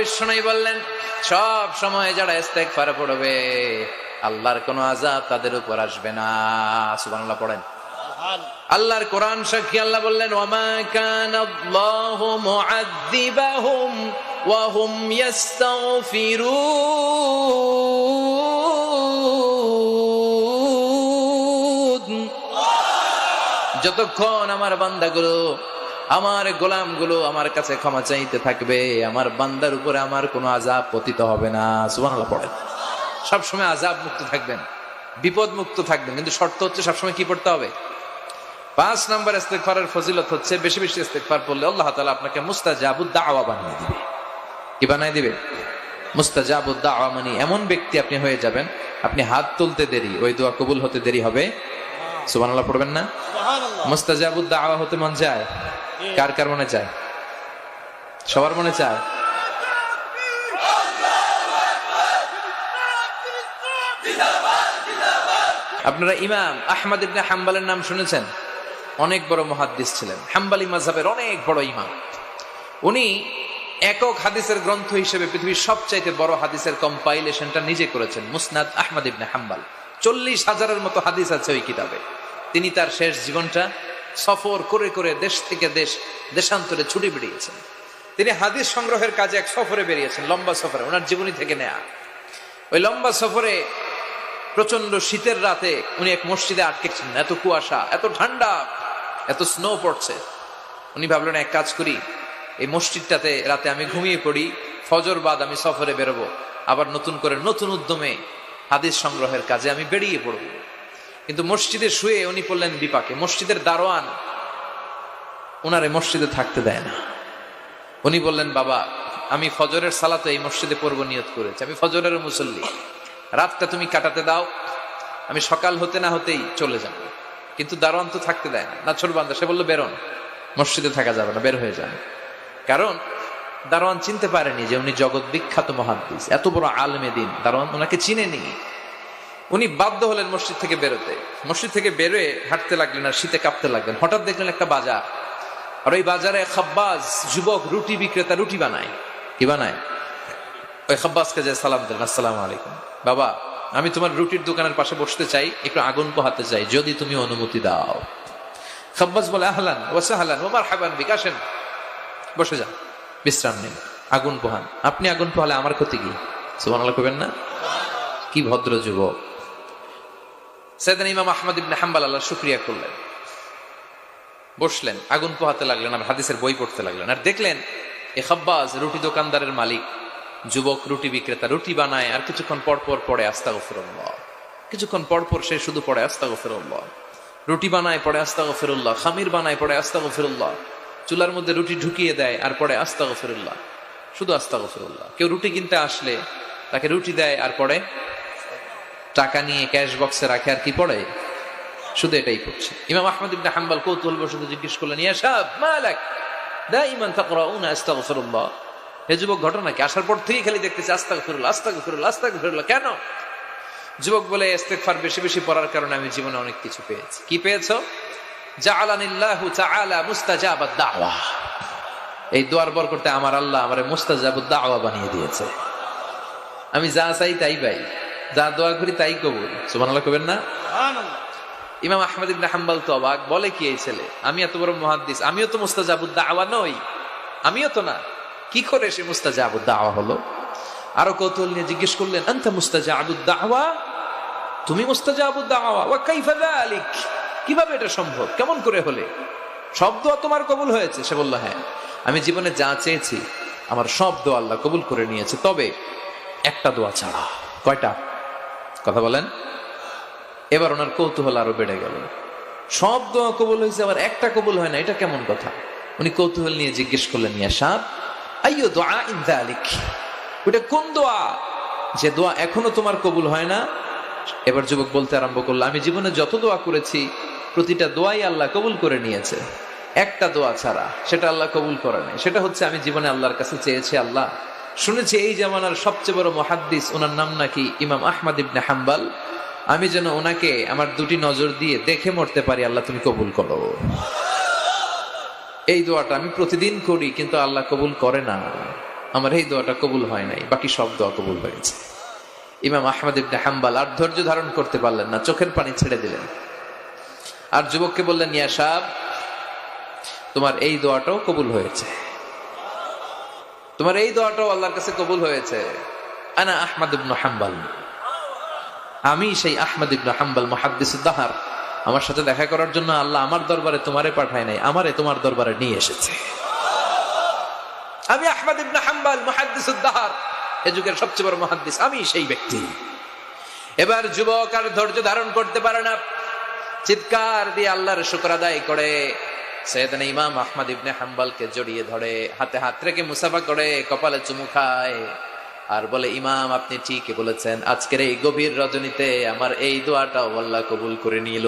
বিশ্বনবী বললেন, সব সময় যারা ইস্তেগফার পড়বে আল্লাহর কোনো আযাব তাদের উপর আসবে না। সুবহানাল্লাহ পড়েন। আল্লাহর কোরআন সাক্ষী, আল্লাহ বললেন, ওয়ামা কানাল্লাহু মুআযযিবাহুম ওয়া হুম ইস্তাগফিরুন। যতক্ষণ আমার বান্দাগুলো, আমার গোলামগুলো আমার কাছে ক্ষমা চাইতে থাকবে, আমার বান্দার উপরে আমার কোনো আযাব পতিত হবে না। সুবহানাল্লাহ পড়েন। সবসময় আযাব মুক্ত থাকবেন, বিপদ মুক্ত থাকবেন, কিন্তু শর্ত হচ্ছে সবসময় কি পড়তে হবে? 5 নম্বর ইস্তেগফারের ফজিলত হচ্ছে বেশি বেশি ইস্তেগফার পড়লে আল্লাহ তাআলা আপনাকে মুস্তাজাবুদ দাওয়া বানিয়ে দিবে। কি বানিয়ে দিবে? মুস্তাজাবুদ দাওয়া, মানে এমন ব্যক্তি আপনি হয়ে যাবেন, আপনি হাত তুলতে দেরি, ওই দোয়া কবুল হতে দেরি হবে। সুবহানাল্লাহ পড়বেন না? মুস্তাজাবুদ দাওয়া হতে মন চায়? কার কার মনে চায়? সবার মনে চায়? আপনারা ইমাম আহমদ ইবনে হাম্বলের নাম শুনেছেন? অনেক বড় মুহাদ্দিস ছিলেন, হাম্বলি মাযহাবের অনেক বড় ইমাম। উনি একক হাদিসের গ্রন্থ হিসেবে পৃথিবীর সবচাইতে বড় হাদিসের কম্পাইলেশনটা নিজে করেছেন, মুসনাদ আহমদ ইবনে হাম্বল। 40,000-এর মতো হাদিস আছে ওই কিতাবে। তিনি তার শেষ জীবনটা সফর করে করে দেশ থেকে দেশান্তরে ছুটে বেরিয়েছেন। তিনি হাদিস সংগ্রহের কাজে এক সফরে বেরিয়েছেন, লম্বা সফরে, ওনার জীবনী থেকে নেয়া। ওই লম্বা সফরে প্রচন্ড শীতের রাতে উনি এক মসজিদে আটকেছেন। এত কুয়াশা, এত ঠান্ডা, এত স্নো পড়ছে। উনি ভাবলেন, এক কাজ করি, এই মসজিদটাতে রাতে আমি ঘুমিয়ে পড়ি, ফজর বাদ আমি সফরে বেরোবো, আবার নতুন করে নতুন উদ্যমে হাদিস সংগ্রহের কাজে আমি বেরিয়ে পড়ব। কিন্তু মসজিদে শুয়ে উনি পড়লেন বিপাকে। মসজিদের দারোয়ান ওনারে মসজিদে থাকতে দেয় না। উনি বললেন, বাবা, আমি ফজরের সালাতে এই মসজিদে পড়বো নিয়ত করেছি, আমি ফজরের মুসল্লি, রাতটা তুমি কাটাতে দাও, আমি সকাল হতে না হতেই চলে যাব। কিন্তু দারোয়ান তো থাকতে দেয় না, নাছোড়বান্দা। সে বললো, বেরোন, মসজিদে থাকা যাবে না, বের হয়ে যান। কারণ দারোয়ান চিনতে পারেনি যে উনি জগৎ বিখ্যাত মুহাদ্দিস, এত বড় আলেমে দ্বীন। দারোয়ান ওনাকে চিনেনি। উনি বাধ্য হলেন মসজিদ থেকে বেরোতে। মসজিদ থেকে বেরোয় হাঁটতে লাগলেন আর শীতে কাঁপতে লাগলেন। হঠাৎ দেখলেন একটা বাজার, আর ওই বাজারে খাব্বাজ যুবক রুটি বিক্রেতা রুটি বানায়। কি বানায়? ওই খাব্বাজকে যে সালাম দিলেন, আসসালামু আলাইকুম, বাবা, আমি তোমার রুটির দোকানের পাশে বসতে চাই, একটু আগুন পোহাতে চাই, যদি তুমি অনুমতি দাও। খাব্বাজ বলে, আহলান ওয়া সাহলান ওয়া মারহাবান বিক, আসেন, বসে যান, বিশ্রাম নিন, আগুন পোহান। আপনি আগুন পোহালে আমার ক্ষতি কি? সুবহানাল্লাহ কইবেন না? কি ভদ্র যুবক। সাইয়েদনা ইমাম আহমদ ইবনে হাম্বল আল্লাহর শুকরিয়া করলেন, বসলেন, আগুন পোহাতে লাগলেন, আর হাদিসের বই পড়তে লাগলেন। আর দেখলেন এই খাব্বাজ রুটি দোকানদারের মালিক, যুবক রুটি বিক্রেতা, রুটি বানায় আর কিছুক্ষণ পর পর পড়ে আস্তাগফিরুল্লাহ। কিছুক্ষণ পর পর সে শুধু পড়ে আস্তাগফিরুল্লাহ। রুটি বানায়, পড়ে আস্তাগফিরুল্লাহ। খামির বানায়, পড়ে আস্তাগফিরুল্লাহ। চুলার মধ্যে রুটি ঢুকিয়ে দেয় আর পড়ে আস্তাগফিরুল্লাহ, শুধু আস্তাগফিরুল্লাহ। কেউ রুটি কিনতে আসলে তাকে রুটি দেয় আর পড়ে, টাকা নিয়ে ক্যাশ বক্সে রাখে আর কি পড়ে, শুধু এটাই পড়ছে। ইমাম আহমদ ইবনে হাম্বল কৌতূহলবশত জিজ্ঞেস করলেন, ইয়া শাব মালাক দাইমান তাকরাউনা আস্তাগফিরুল্লাহ। হে যুবক, ঘটনা কি? আসার পর থেকেই খালি দেখতেছি আস্তাগফিরুল্লাহ, আস্তাগফিরুল্লাহ, আস্তাগফিরুল্লাহ। কেন? যুবক বলে, ইস্তেগফার বেশি বেশি পড়ার কারণে আমি জীবনে অনেক কিছু পেয়েছি। কি পেয়েছো? জাআলানিল্লাহু তাআলা মুস্তাজাবাদ দাওয়া। এই দোয়ার বরকতে আমার আল্লাহ আমারে মুস্তাজাবুদ দাওয়া বানিয়ে দিয়েছে। আমি যা চাই তাই পাই, যা দোয়া করি তাই কবুল। সুবহানাল্লাহ কইবেন না? সুবহানাল্লাহ। ইমাম আহমদ ইবনে হাম্বল তো অবাক, বলে কি এই ছেলে, আমি এত বড় মুহাদ্দিস, আমিও তো মুস্তাজাবুদ দাওয়া নই, আমিও তো না, কি করে সে মুস্তাজাবুদ দাওয়া হলো? আরো কৌতূহল নিয়ে জিজ্ঞেস করলেন, আনতা মুস্তাজাবুদ দাওয়া, তুমি মুস্তাজাবুদ দাওয়া, ওয়া কাইফা যালিক, কিভাবে এটা সম্ভব, কেমন করে হলে? সব দোয়া তোমার কবুল হয়েছে? সে বলল, হ্যাঁ, আমি জীবনে যা চেয়েছি আমার সব দোয়া আল্লাহ কবুল করে নিয়েছে, তবে একটা দোয়া ছাড়া। কয়টা? কথা বলেন। এবার ওনার কৌতূহল আরো বেড়ে গেল। সব দোয়া কবুল হয়েছে, আবার একটা কবুল হয় না, এটা কেমন কথা? উনি কৌতূহল নিয়ে জিজ্ঞেস করলেন, ইয়া শাব আইয়ু দুআইন যালিক, ওটা কোন দোয়া যে দোয়া এখনো তোমার কবুল হয় না? এবার যুবক বলতে আরম্ভ করলো, আমি জীবনে যত দোয়া করেছি প্রতিটা দোয়াই আল্লাহ কবুল করে নিয়েছে, একটা দোয়া ছাড়া, সেটা আল্লাহ কবুল করে নাই। সেটা হচ্ছে আমি জীবনে আল্লাহর কাছে চেয়েছি, আল্লাহ শুনেছি এই জামানার সবচেয়ে বড় মুহাদ্দিস, ওনার নাম নাকি ইমাম আহমদ ইবনে হাম্বল, আমি যেন ওনাকে আমার দুটি নজর দিয়ে দেখে মরতে পারি, আল্লাহ তুমি কবুল করো। এই দোয়াটা আমি প্রতিদিন করি, কিন্তু আল্লাহ কবুল করে না। আমার এই দোয়াটা কবুল হয় নাই, বাকি সব দোয়া কবুল হয়েছে। ইমাম আহমদ ইবনে হাম্বল আর ধৈর্য ধারণ করতে পারলেন না, চোখের পানি ছেড়ে দিলেন। আর যুবককে বললেন, ইয়া সাব, তোমার এই দোয়াটাও কবুল হয়েছে, তোমার এই দোয়াটাও আল্লাহর কাছে কবুল হয়েছে। আনা আহমদ ইবনে হাম্বল, আমি সেই আহমদ ইবনে হাম্বল মুহাদ্দিসুদ দাহর। আমার সাথে দেখা করার জন্য আল্লাহ আমার দরবারে তোমারে পাঠায় নাই, আমারে তোমার দরবারে নিয়ে এসেছে। আমি আহমদ ইবনে হাম্বল মুহাদ্দিসুদ দাহর, এ যুগের সবচেয়ে বড় মুহাদ্দিস, আমি সেই ব্যক্তি। এবার যুবক আর ধৈর্য ধারণ করতে পারে না, চিৎকার দিয়ে আল্লাহর শুকর আদায় করে সাইয়েদনা ইমাম আহমদ ইবনে হাম্বলকে জড়িয়ে ধরে, হাতে হাত রেখে মুসাফা করে, কপালে চুমু খায় আর বলে, ইমাম আপনি ঠিকই বলেছেন, আজকের এই গভীর রজনীতে আমার এই দোয়াটাও আল্লাহ কবুল করে নিল।